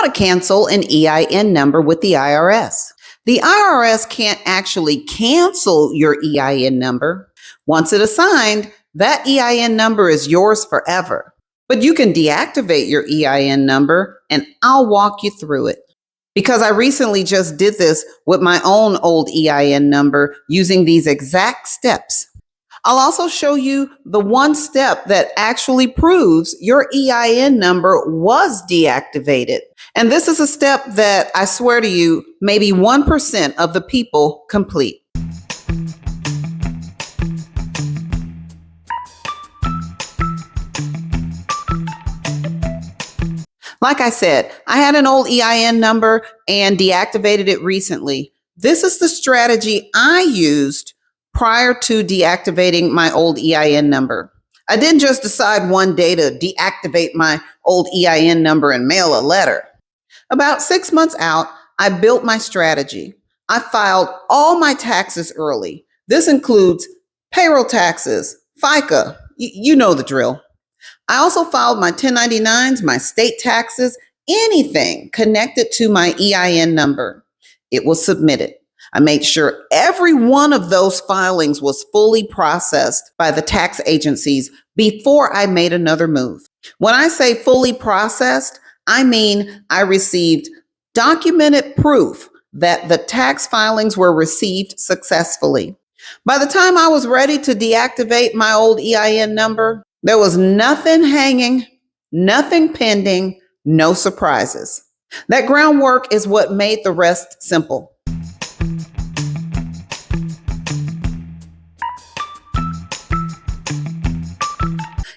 How to cancel an EIN number with the IRS. The IRS can't actually cancel your EIN number. Once it's assigned, that EIN number is yours forever. But you can deactivate your EIN number, and I'll walk you through it. Because I recently just did this with my own old EIN number using these exact steps. I'll also show you the one step that actually proves your EIN number was deactivated. And this is a step that I swear to you, maybe 1% of the people complete. Like I said, I had an old EIN number and deactivated it recently. This is the strategy I used prior to deactivating my old EIN number. I didn't just decide one day to deactivate my old EIN number and mail a letter. About 6 months out, I built my strategy. I filed all my taxes early. This includes payroll taxes, FICA, you know the drill. I also filed my 1099s, my state taxes, anything connected to my EIN number. It was submitted. I made sure every one of those filings was fully processed by the tax agencies before I made another move. When I say fully processed, I mean I received documented proof that the tax filings were received successfully. By the time I was ready to deactivate my old EIN number, there was nothing hanging, nothing pending, no surprises. That groundwork is what made the rest simple.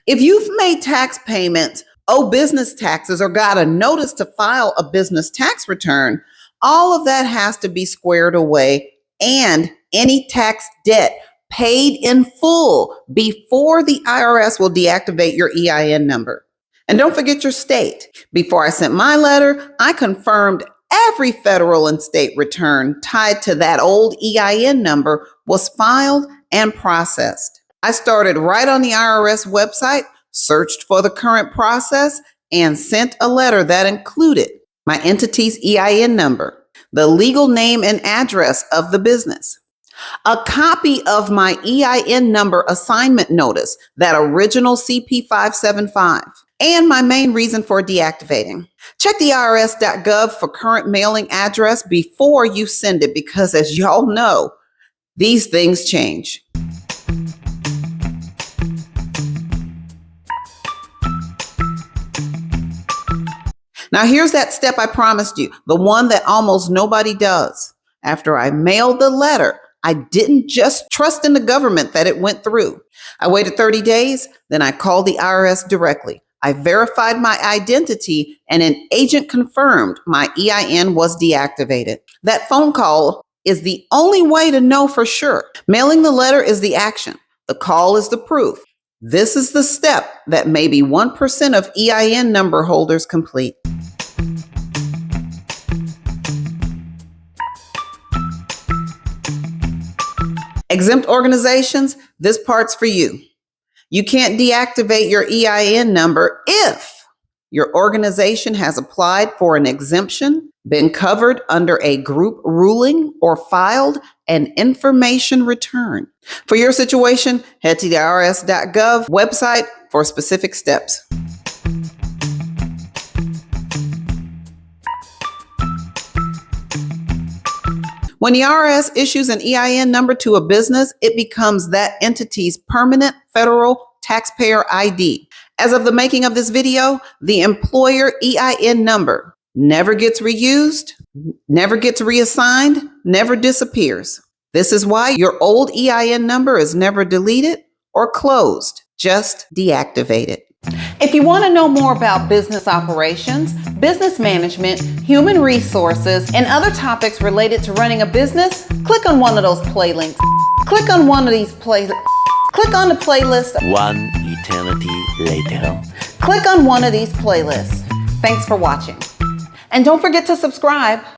If you've made tax payments, owe business taxes, or got a notice to file a business tax return, all of that has to be squared away, and any tax debt paid in full before the IRS will deactivate your EIN number. And don't forget your state. Before I sent my letter, I confirmed every federal and state return tied to that old EIN number was filed and processed. I started right on the IRS website, searched for the current process, and sent a letter that included my entity's EIN number, the legal name and address of the business, a copy of my EIN number assignment notice, that original CP 575, and my main reason for deactivating. Check the IRS.gov for current mailing address before you send it, because as y'all know, these things change. Now, here's that step I promised you, the one that almost nobody does. After I mailed the letter, I didn't just trust in the government that it went through. I waited 30 days, then I called the IRS directly. I verified my identity, and an agent confirmed my EIN was deactivated. That phone call is the only way to know for sure. Mailing the letter is the action. The call is the proof. This is the step that maybe 1% of EIN number holders complete. Exempt organizations, this part's for you. You can't deactivate your EIN number if your organization has applied for an exemption, been covered under a group ruling, or filed an information return. For your situation, head to the IRS.gov website for specific steps. When the IRS issues an EIN number to a business, it becomes that entity's permanent federal taxpayer ID. As of the making of this video, the employer EIN number never gets reused, never gets reassigned, never disappears. This is why your old EIN number is never deleted or closed, just deactivated. If you want to know more about business operations, business management, human resources, and other topics related to running a business, click on one of those play links. Click on one of these click on the playlist. One eternity later. Click on one of these playlists. Thanks for watching. And don't forget to subscribe.